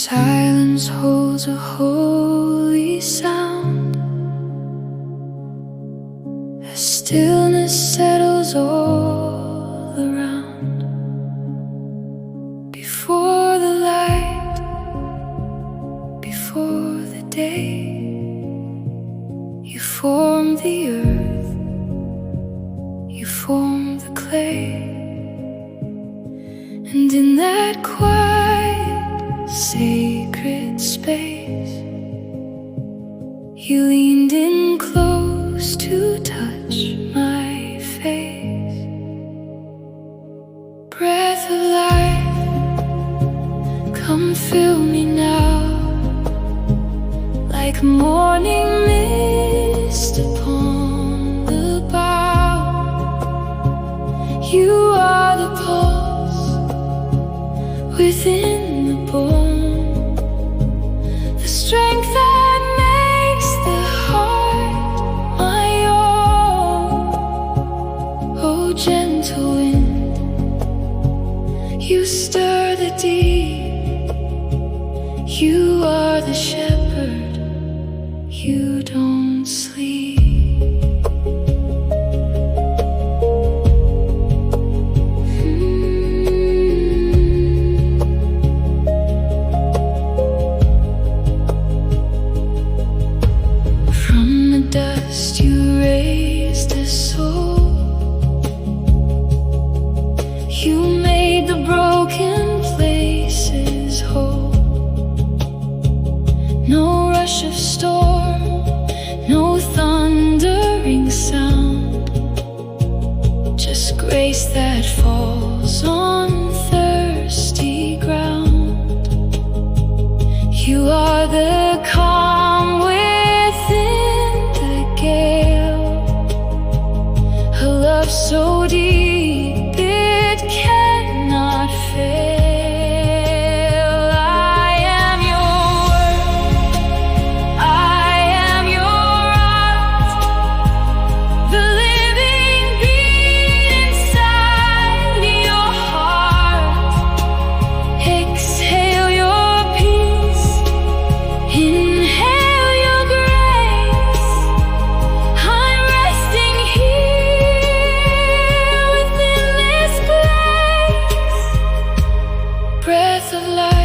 silence holds a holy sound, as stillness settles all around. Before the light, before the day, you form the earth, you form the clay. And in that quiet, sacred space, you leaned in close to touch my face. Breath of life, come fill me now, like morning mist upon the bough. You are the pulse within the bone, the strength that makes the heart my own. Oh, gentle wind, you stir the deep. You are the shepherd, you don't sleep. Dust you raised a soul, you made the broken places whole. No rush of storm, no thundering sound, just grace that falls on thirsty ground. You are the calm within the gale, a love so deep it cannot fail. I am your word, I am your art, the living beat inside your heart. Exhale your peace, inhale your grace. I'm resting here within this place. Breath of life,